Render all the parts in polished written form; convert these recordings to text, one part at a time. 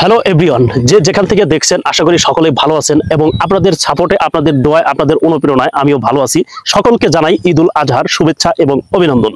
Hello everyone, যে যেখান থেকে দেখছেন আশা করি সকলেই ভালো আছেন এবং আপনাদের সাপোর্টে, আপনাদের দোয়ায়, আপনাদের অনুপ্রেরণায় আমিও ভালো আছি। সকলকে জানাই ঈদ উল আজহার শুভেচ্ছা এবং অভিনন্দন।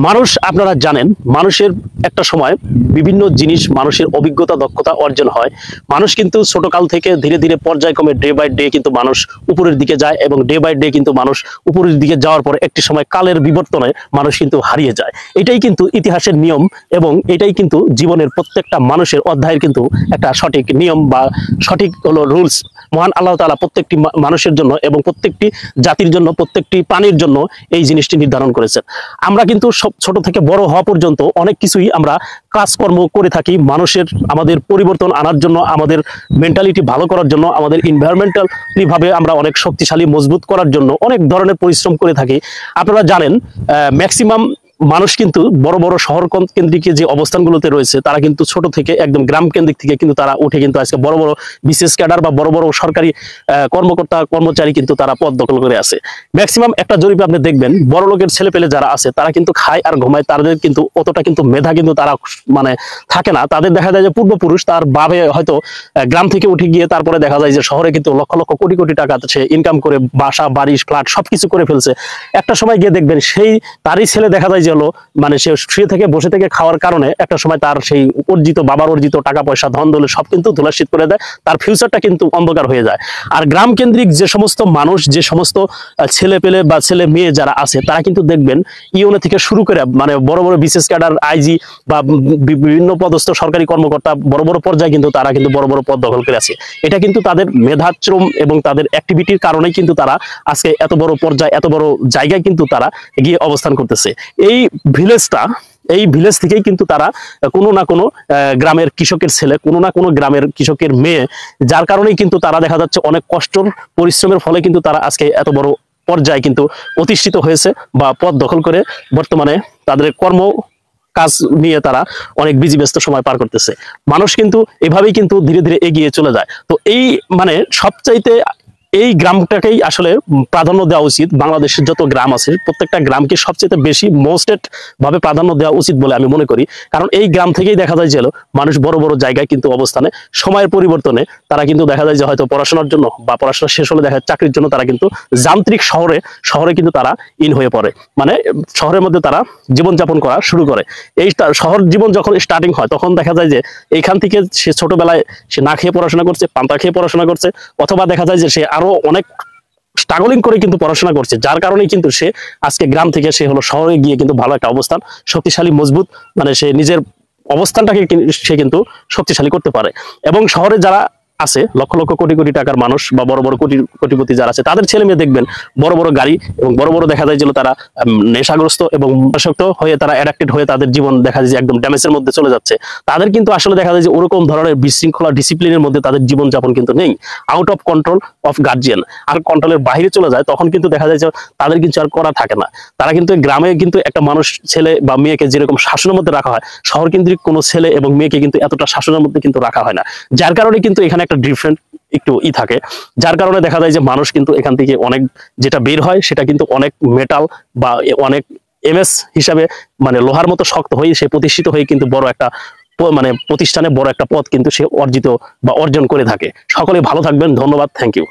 মানুষ, আপনারা জানেন, মানুষের একটা সময় বিভিন্ন জিনিস, মানুষের অভিজ্ঞতা, দক্ষতা অর্জন হয়। মানুষ কিন্তু ছোটকাল থেকে ধীরে ধীরে পর্যায়ক্রমে ডে বাই ডে কিন্তু মানুষ উপরের দিকে যায় এবং ডে বাই ডে কিন্তু মানুষ উপরের দিকে যাওয়ার পর একটি সময় কালের বিবর্তনে মানুষ কিন্তু হারিয়ে যায়। এটাই কিন্তু ইতিহাসের নিয়ম এবং এটাই কিন্তু জীবনের প্রত্যেকটা মানুষের অধ্যায়ের কিন্তু একটা সঠিক নিয়ম বা সঠিক হলো রুলস। মহান আল্লাহ তাআলা প্রত্যেকটি মানুষের জন্য এবং প্রত্যেকটি জাতির জন্য, প্রত্যেকটি প্রাণীর জন্য এই জিনিসটি নির্ধারণ করেছেন। আমরা কিন্তু সব ছোট থেকে বড় হওয়া পর্যন্ত অনেক কিছুই আমরা কাজকর্ম করে থাকি মানুষের, আমাদের পরিবর্তন আনার জন্য, আমাদের মেন্টালিটি ভালো করার জন্য, আমাদের এনভায়রনমেন্টালি ভাবে আমরা অনেক শক্তিশালী মজবুত করার জন্য অনেক ধরনের পরিশ্রম করে থাকি। আপনারা জানেন ম্যাক্সিমাম মানুষ কিন্তু বড় বড় শহর কেন্দ্রিক যে অবস্থানগুলোতে রয়েছে তারা কিন্তু ছোট থেকে একদম গ্রাম কেন্দ্রিক থেকে কিন্তু তারা উঠে কিন্তু আজকে বড় বড় বিশেষ ক্যাডার বা বড় বড় সরকারি কর্মকর্তা কর্মচারী কিন্তু তারা পদ দখল করে আছে। ম্যাক্সিমাম একটা জরিপে আপনি দেখবেন বড় লোকের ছেলে পেলে যারা আছে তারা কিন্তু খায় আর ঘুমায়, তাদের কিন্তু অতটা কিন্তু মেধা কিন্তু তারা মানে থাকে না। তাদের দেখা যায় যে পূর্বপুরুষ তার বাবে হয়তো গ্রাম থেকে উঠে গিয়ে তারপরে দেখা যায় যে শহরে কিন্তু লক্ষ লক্ষ কোটি কোটি টাকা সে ইনকাম করে বাসা বাড়ি ফ্ল্যাট সবকিছু করে ফেলছে। একটা সময় গিয়ে দেখবেন সেই তারই ছেলে দেখা যায় যে মানে সে শুয়ে থেকে বসে থেকে খাওয়ার কারণে একটা সময় তার সেই অর্জিত, বাবার অর্জিত টাকা পয়সা ধন দৌলত সব কিন্তু ধুলাশিত করে দেয়, তার ফিউচারটা কিন্তু অন্ধকার হয়ে যায়। আর গ্রাম কেন্দ্রিক যে সমস্ত মানুষ, যে সমস্ত ছেলে পেলে বা ছেলে মেয়ে যারা আছে তারা কিন্তু দেখবেন ইউনে থেকে শুরু করে মানে বড় বড় বিশেষ ক্যাডার, আইজি বা বিভিন্ন পদস্থ সরকারি কর্মকর্তা বড় বড় পর্যায়ে কিন্তু তারা কিন্তু বড় বড় পদ দখল করে আছে। এটা কিন্তু তাদের মেধাশ্রম এবং তাদের অ্যাক্টিভিটির কারণেই কিন্তু তারা আজকে এত বড় পর্যায়ে, এত বড় জায়গায় কিন্তু তারা গিয়ে অবস্থান করতেছে। এই ভিলেজ থেকেই কিন্তু তারা কোনো না কোনো গ্রামের কৃষকের ছেলে, কোনো না কোনো গ্রামের কৃষকের মেয়ে, যার কারণেই কিন্তু তারা দেখা যাচ্ছে অনেক কষ্টর পরিশ্রমের ফলে কিন্তু তারা আজকে এত বড় পর্যায়ে কিন্তু প্রতিষ্ঠিত হয়েছে বা পদ দখল করে বর্তমানে তাদের কর্ম কাজ নিয়ে তারা অনেক বিজি ব্যস্ত সময় পার করতেছে। মানুষ কিন্তু এভাবেই কিন্তু ধীরে ধীরে এগিয়ে চলে যায়। তো এই মানে সবচাইতে এই গ্রামটাকেই আসলে প্রাধান্য দেওয়া উচিত। বাংলাদেশের যত গ্রাম আছে প্রত্যেকটা গ্রামকে সবচেয়ে বেশি মোস্টেড ভাবে প্রাধান্য দেওয়া উচিত বলে আমি মনে করি। কারণ এই গ্রাম থেকেই দেখা যায় যে মানুষ বড় বড় জায়গায় কিন্তু অবস্থানে, সময়ের পরিবর্তনে তারা কিন্তু দেখা যায় যে হয়তো পড়াশোনার জন্য বা পড়াশোনা শেষ হলে দেখা যায় চাকরির জন্য তারা কিন্তু যান্ত্রিক শহরে কিন্তু তারা ইন হয়ে পড়ে, মানে শহরের মধ্যে তারা জীবনযাপন করা শুরু করে। এই শহর জীবন যখন স্টার্টিং হয় তখন দেখা যায় যে এইখান থেকে সে ছোটবেলায় সে না খেয়ে পড়াশোনা করছে, পান্তা খেয়ে পড়াশোনা করছে, অথবা দেখা যায় যে সে আরো অনেক স্ট্রাগলিং করে কিন্তু পড়াশোনা করছে, যার কারণে কিন্তু সে আজকে গ্রাম থেকে সে হলো শহরে গিয়ে কিন্তু ভালো একটা অবস্থান, শক্তিশালী মজবুত, মানে সে নিজের অবস্থানটাকে সে কিন্তু শক্তিশালী করতে পারে। এবং শহরে যারা আছে লক্ষ লক্ষ কোটি কোটি টাকার মানুষ বা বড় বড় কোটিপতি যারা আছে তাদের ছেলে মেয়ে দেখবেন বড় বড় গাড়ি এবং বড় বড় দেখা যায় যে তারা নেশাগ্রস্ত এবং আসক্ত হয়ে তারা অ্যাডাক্টেড হয়ে তাদের জীবন দেখা যায় যে একদম ড্যামেজের মধ্যে চলে যাচ্ছে। তাদের কিন্তু আসলে দেখা যায় যে ওরকম ধরনের বিশৃঙ্খলা ডিসিপ্লিনের মধ্যে তাদের জীবনযাপন কিন্তু নেই, out of control of guardian, আর কন্ট্রোলের বাইরে চলে যায়। তখন কিন্তু দেখা যায় যে তাদের কিছু আর করা থাকে না। তারা কিন্তু গ্রামে কিন্তু একটা মানুষ ছেলে বা মেয়েকে যেরকম শাসনের মধ্যে রাখা হয়, শহর কেন্দ্রিক কোনো ছেলে এবং মেয়েকে কিন্তু এতটা শাসনের মধ্যে কিন্তু রাখা হয় না, যার কারণে কিন্তু এখানে একটা ডিফারেন্ট একটু থাকে, যার কারণে দেখা যায় যে মানুষ কিন্তু এখান থেকে অনেক যেটা বের হয় সেটা কিন্তু অনেক মেটাল বা অনেক এমএস হিসাবে মানে লোহার মতো শক্ত হয়ে সে প্রতিষ্ঠিত হয়ে কিন্তু বড় একটা মানে প্রতিষ্ঠানে বড় একটা পদ কিন্তু সে অর্জিত বা অর্জন করে থাকে। সকলে ভালো থাকবেন, ধন্যবাদ, থ্যাংক ইউ।